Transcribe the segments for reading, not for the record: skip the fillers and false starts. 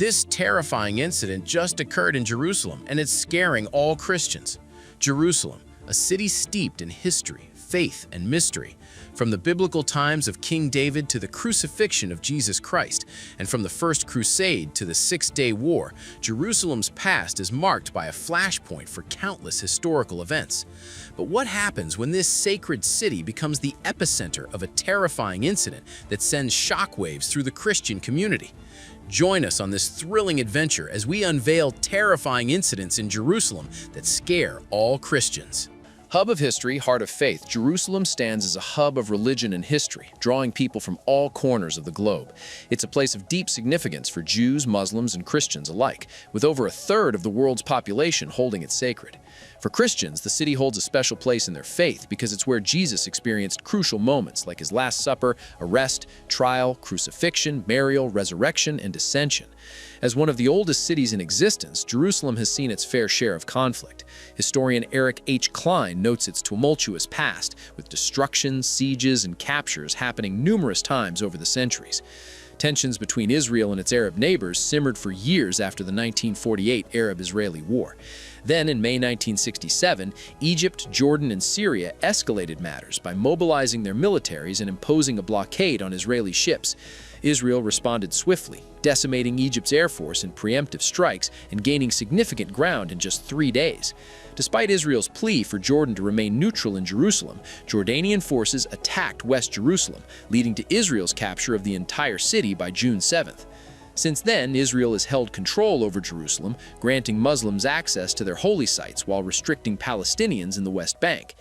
This terrifying incident just occurred in Jerusalem, and it's scaring all Christians. Jerusalem, a city steeped in history, faith, and mystery, from the biblical times of King David to the crucifixion of Jesus Christ, and from the First Crusade to the Six-Day War, Jerusalem's past is marked by a flashpoint for countless historical events. But what happens when this sacred city becomes the epicenter of a terrifying incident that sends shockwaves through the Christian community? Join us on this thrilling adventure as we unveil terrifying incidents in Jerusalem that scare all Christians. Hub of history, heart of faith, Jerusalem stands as a hub of religion and history, drawing people from all corners of the globe. It's a place of deep significance for Jews, Muslims, and Christians alike, with over a third of the world's population holding it sacred. For Christians, the city holds a special place in their faith because it's where Jesus experienced crucial moments like his Last Supper, arrest, trial, crucifixion, burial, resurrection, and ascension. As one of the oldest cities in existence, Jerusalem has seen its fair share of conflict. Historian Eric H. Klein notes its tumultuous past, with destruction, sieges, and captures happening numerous times over the centuries. Tensions between Israel and its Arab neighbors simmered for years after the 1948 Arab-Israeli War. Then, in May 1967, Egypt, Jordan, and Syria escalated matters by mobilizing their militaries and imposing a blockade on Israeli ships. Israel responded swiftly, decimating Egypt's air force in preemptive strikes and gaining significant ground in just 3 days. Despite Israel's plea for Jordan to remain neutral in Jerusalem, Jordanian forces attacked West Jerusalem, leading to Israel's capture of the entire city by June 7th. Since then, Israel has held control over Jerusalem, granting Muslims access to their holy sites while restricting Palestinians in the West Bank.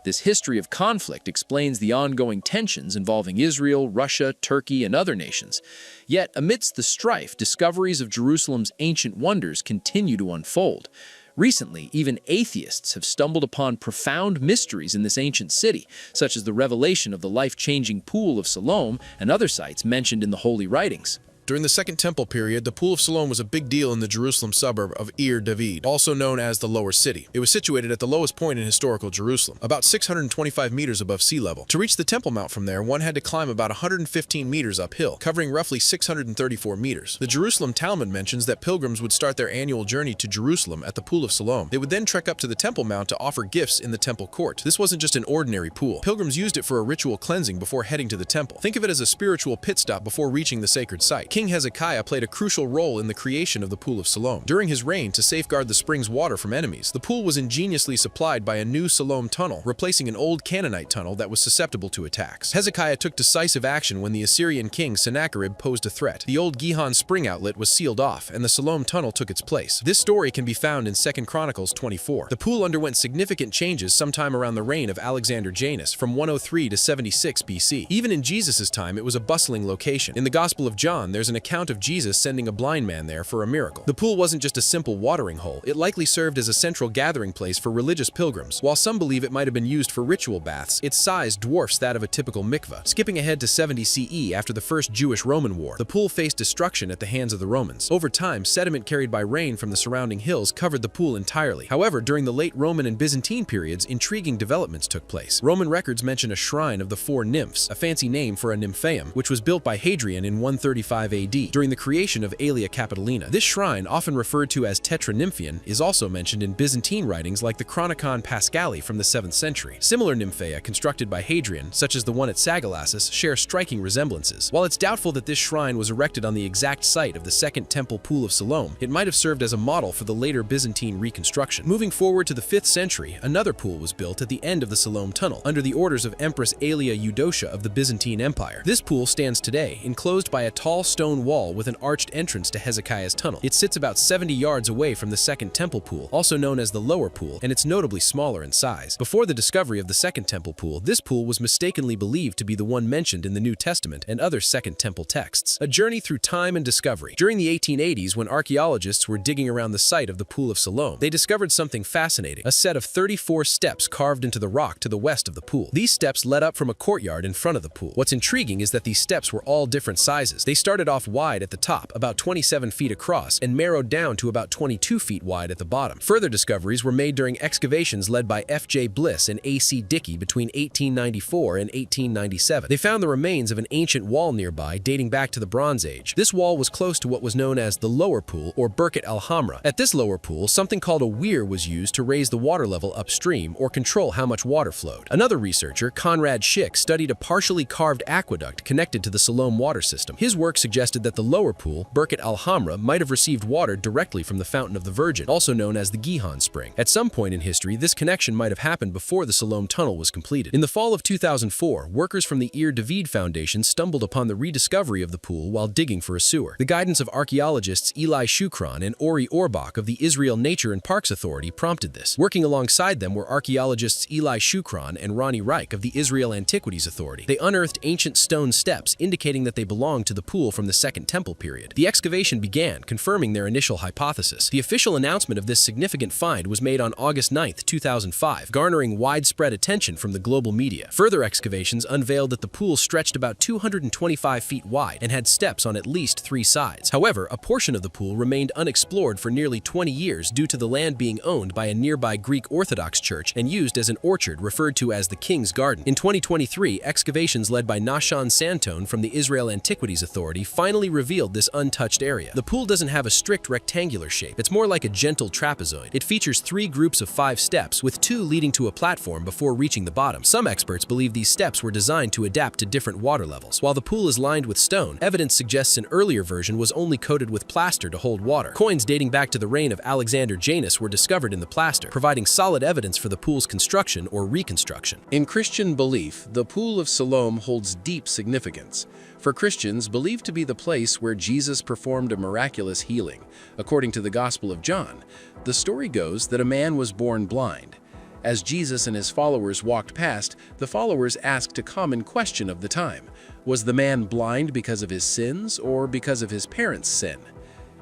This history of conflict explains the ongoing tensions involving Israel, Russia, Turkey, and other nations. Yet, amidst the strife, discoveries of Jerusalem's ancient wonders continue to unfold. Recently, even atheists have stumbled upon profound mysteries in this ancient city, such as the revelation of the life-changing Pool of Siloam and other sites mentioned in the Holy Writings. During the Second Temple period, the Pool of Siloam was a big deal in the Jerusalem suburb of Ir David, also known as the Lower City. It was situated at the lowest point in historical Jerusalem, about 625 meters above sea level. To reach the Temple Mount from there, one had to climb about 115 meters uphill, covering roughly 634 meters. The Jerusalem Talmud mentions that pilgrims would start their annual journey to Jerusalem at the Pool of Siloam. They would then trek up to the Temple Mount to offer gifts in the temple court. This wasn't just an ordinary pool. Pilgrims used it for a ritual cleansing before heading to the temple. Think of it as a spiritual pit stop before reaching the sacred site. King Hezekiah played a crucial role in the creation of the Pool of Siloam. During his reign, to safeguard the spring's water from enemies, the pool was ingeniously supplied by a new Siloam tunnel, replacing an old Canaanite tunnel that was susceptible to attacks. Hezekiah took decisive action when the Assyrian king Sennacherib posed a threat. The old Gihon spring outlet was sealed off, and the Siloam tunnel took its place. This story can be found in 2 Chronicles 24. The pool underwent significant changes sometime around the reign of Alexander Janus, from 103 to 76 BC. Even in Jesus' time, it was a bustling location. In the Gospel of John, there's an account of Jesus sending a blind man there for a miracle. The pool wasn't just a simple watering hole. It likely served as a central gathering place for religious pilgrims. While some believe it might have been used for ritual baths, its size dwarfs that of a typical mikveh. Skipping ahead to 70 CE, after the First Jewish-Roman War, the pool faced destruction at the hands of the Romans. Over time, sediment carried by rain from the surrounding hills covered the pool entirely. However, during the late Roman and Byzantine periods, intriguing developments took place. Roman records mention a shrine of the Four Nymphs, a fancy name for a nymphaeum, which was built by Hadrian in 135 AD, during the creation of Aelia Capitolina. This shrine, often referred to as Tetranymphion, is also mentioned in Byzantine writings like the Chronicon Paschali from the 7th century. Similar nymphaea constructed by Hadrian, such as the one at Sagalassus, share striking resemblances. While it's doubtful that this shrine was erected on the exact site of the Second Temple Pool of Siloam, it might have served as a model for the later Byzantine reconstruction. Moving forward to the 5th century, another pool was built at the end of the Siloam Tunnel, under the orders of Empress Aelia Eudocia of the Byzantine Empire. This pool stands today, enclosed by a tall stone wall with an arched entrance to Hezekiah's tunnel. It sits about 70 yards away from the Second Temple Pool, also known as the Lower Pool, and it's notably smaller in size. Before the discovery of the Second Temple Pool, this pool was mistakenly believed to be the one mentioned in the New Testament and other Second Temple texts. A journey through time and discovery. During the 1880s, when archaeologists were digging around the site of the Pool of Siloam, they discovered something fascinating, a set of 34 steps carved into the rock to the west of the pool. These steps led up from a courtyard in front of the pool. What's intriguing is that these steps were all different sizes. They started off wide at the top, about 27 feet across, and narrowed down to about 22 feet wide at the bottom. Further discoveries were made during excavations led by F.J. Bliss and A.C. Dickey between 1894 and 1897. They found the remains of an ancient wall nearby dating back to the Bronze Age. This wall was close to what was known as the lower pool, or Birkat al-Hamra. At this lower pool, something called a weir was used to raise the water level upstream or control how much water flowed. Another researcher, Conrad Schick, studied a partially carved aqueduct connected to the Siloam water system. His work suggested that the lower pool, Birkat al-Hamra, might have received water directly from the Fountain of the Virgin, also known as the Gihon Spring. At some point in history, this connection might have happened before the Siloam tunnel was completed. In the fall of 2004, workers from the Ir David Foundation stumbled upon the rediscovery of the pool while digging for a sewer. The guidance of archaeologists Eli Shukran and Ori Orbach of the Israel Nature and Parks Authority prompted this. Working alongside them were archaeologists Eli Shukran and Ronnie Reich of the Israel Antiquities Authority. They unearthed ancient stone steps indicating that they belonged to the pool from the Second Temple period. The excavation began, confirming their initial hypothesis. The official announcement of this significant find was made on August 9, 2005, garnering widespread attention from the global media. Further excavations unveiled that the pool stretched about 225 feet wide and had steps on at least 3 sides. However, a portion of the pool remained unexplored for nearly 20 years due to the land being owned by a nearby Greek Orthodox church and used as an orchard referred to as the King's Garden. In 2023, excavations led by Nahshon Santone from the Israel Antiquities Authority finally revealed this untouched area. The pool doesn't have a strict rectangular shape. It's more like a gentle trapezoid. It features 3 groups of 5 steps, with 2 leading to a platform before reaching the bottom. Some experts believe these steps were designed to adapt to different water levels. While the pool is lined with stone, evidence suggests an earlier version was only coated with plaster to hold water. Coins dating back to the reign of Alexander Janus were discovered in the plaster, providing solid evidence for the pool's construction or reconstruction. In Christian belief, the Pool of Siloam holds deep significance. For Christians, believed to be the place where Jesus performed a miraculous healing. According to the Gospel of John, the story goes that a man was born blind. As Jesus and his followers walked past, the followers asked a common question of the time. Was the man blind because of his sins or because of his parents' sin?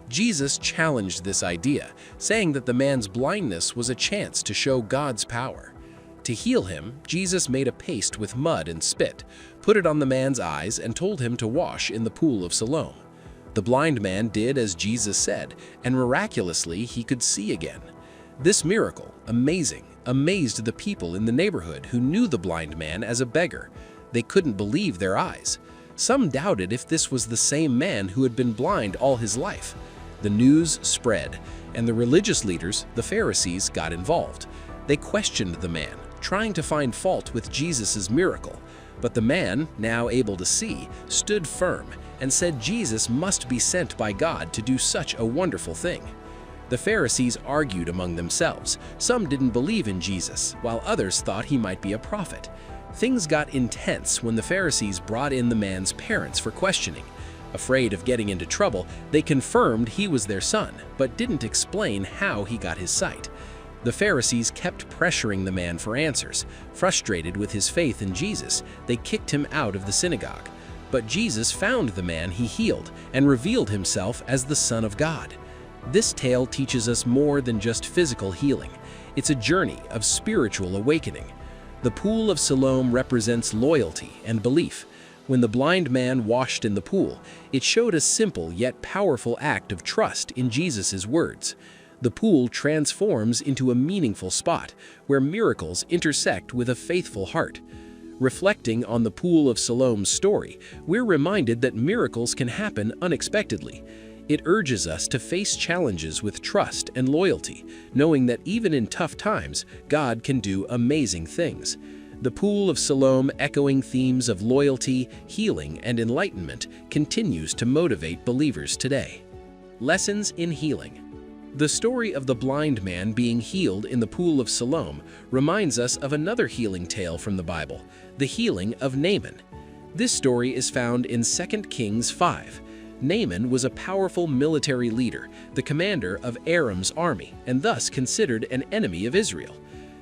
Jesus challenged this idea, saying that the man's blindness was a chance to show God's power. To heal him, Jesus made a paste with mud and spit, put it on the man's eyes, and told him to wash in the Pool of Siloam. The blind man did as Jesus said, and miraculously he could see again. This miracle, amazed the people in the neighborhood who knew the blind man as a beggar. They couldn't believe their eyes. Some doubted if this was the same man who had been blind all his life. The news spread, and the religious leaders, the Pharisees, got involved. They questioned the man, trying to find fault with Jesus' miracle. But the man, now able to see, stood firm and said Jesus must be sent by God to do such a wonderful thing. The Pharisees argued among themselves. Some didn't believe in Jesus, while others thought he might be a prophet. Things got intense when the Pharisees brought in the man's parents for questioning. Afraid of getting into trouble, they confirmed he was their son, but didn't explain how he got his sight. The Pharisees kept pressuring the man for answers. Frustrated with his faith in Jesus, they kicked him out of the synagogue. But Jesus found the man he healed and revealed himself as the Son of God. This tale teaches us more than just physical healing. It's a journey of spiritual awakening. The Pool of Siloam represents loyalty and belief. When the blind man washed in the pool, it showed a simple yet powerful act of trust in Jesus' words. The pool transforms into a meaningful spot where miracles intersect with a faithful heart. Reflecting on the Pool of Siloam's story, we're reminded that miracles can happen unexpectedly. It urges us to face challenges with trust and loyalty, knowing that even in tough times, God can do amazing things. The Pool of Siloam, echoing themes of loyalty, healing, and enlightenment, continues to motivate believers today. Lessons in healing. The story of the blind man being healed in the Pool of Siloam reminds us of another healing tale from the Bible, the healing of Naaman. This story is found in 2 Kings 5. Naaman was a powerful military leader, the commander of Aram's army, and thus considered an enemy of Israel.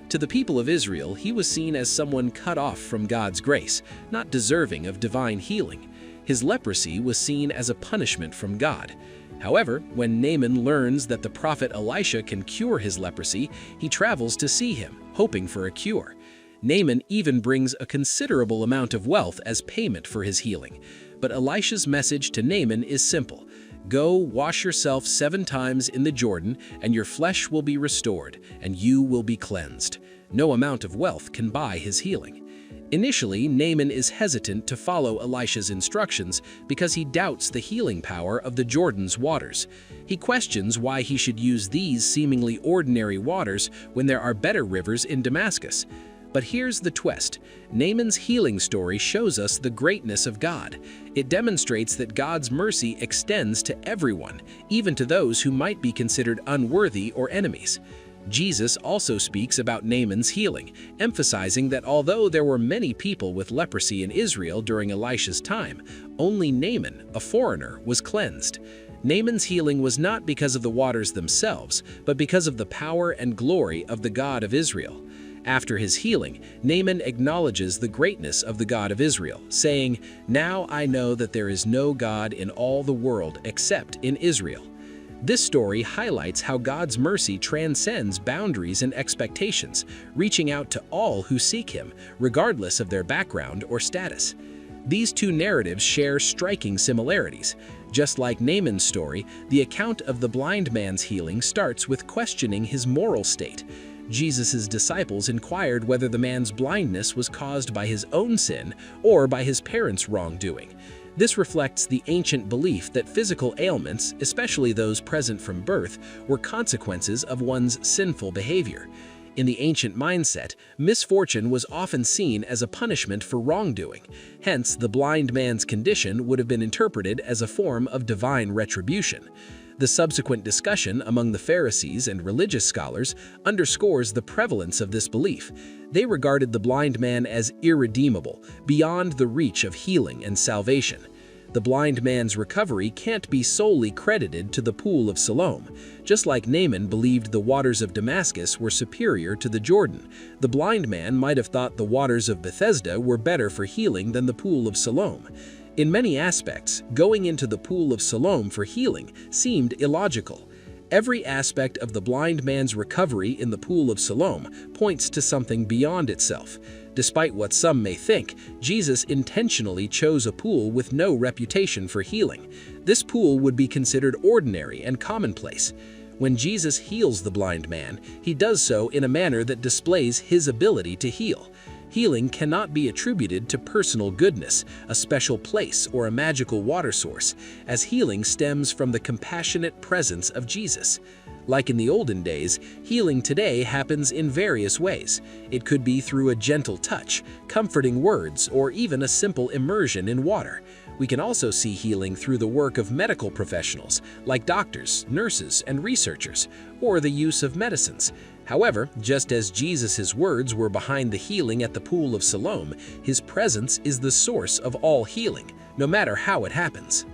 To the people of Israel, he was seen as someone cut off from God's grace, not deserving of divine healing. His leprosy was seen as a punishment from God. However, when Naaman learns that the prophet Elisha can cure his leprosy, he travels to see him, hoping for a cure. Naaman even brings a considerable amount of wealth as payment for his healing. But Elisha's message to Naaman is simple. Go, wash yourself 7 times in the Jordan, and your flesh will be restored, and you will be cleansed. No amount of wealth can buy his healing. Initially, Naaman is hesitant to follow Elisha's instructions because he doubts the healing power of the Jordan's waters. He questions why he should use these seemingly ordinary waters when there are better rivers in Damascus. But here's the twist. Naaman's healing story shows us the greatness of God. It demonstrates that God's mercy extends to everyone, even to those who might be considered unworthy or enemies. Jesus also speaks about Naaman's healing, emphasizing that although there were many people with leprosy in Israel during Elisha's time, only Naaman, a foreigner, was cleansed. Naaman's healing was not because of the waters themselves, but because of the power and glory of the God of Israel. After his healing, Naaman acknowledges the greatness of the God of Israel, saying, "Now I know that there is no God in all the world except in Israel." This story highlights how God's mercy transcends boundaries and expectations, reaching out to all who seek Him, regardless of their background or status. These two narratives share striking similarities. Just like Naaman's story, the account of the blind man's healing starts with questioning his moral state. Jesus' disciples inquired whether the man's blindness was caused by his own sin or by his parents' wrongdoing. This reflects the ancient belief that physical ailments, especially those present from birth, were consequences of one's sinful behavior. In the ancient mindset, misfortune was often seen as a punishment for wrongdoing. Hence, the blind man's condition would have been interpreted as a form of divine retribution. The subsequent discussion among the Pharisees and religious scholars underscores the prevalence of this belief. They regarded the blind man as irredeemable, beyond the reach of healing and salvation. The blind man's recovery can't be solely credited to the pool of Siloam. Just like Naaman believed the waters of Damascus were superior to the Jordan, the blind man might have thought the waters of Bethesda were better for healing than the pool of Siloam. In many aspects, going into the pool of Siloam for healing seemed illogical. Every aspect of the blind man's recovery in the pool of Siloam points to something beyond itself. Despite what some may think, Jesus intentionally chose a pool with no reputation for healing. This pool would be considered ordinary and commonplace. When Jesus heals the blind man, he does so in a manner that displays his ability to heal. Healing cannot be attributed to personal goodness, a special place, or a magical water source, as healing stems from the compassionate presence of Jesus. Like in the olden days, healing today happens in various ways. It could be through a gentle touch, comforting words, or even a simple immersion in water. We can also see healing through the work of medical professionals, like doctors, nurses, and researchers, or the use of medicines. However, just as Jesus' words were behind the healing at the pool of Siloam, his presence is the source of all healing, no matter how it happens.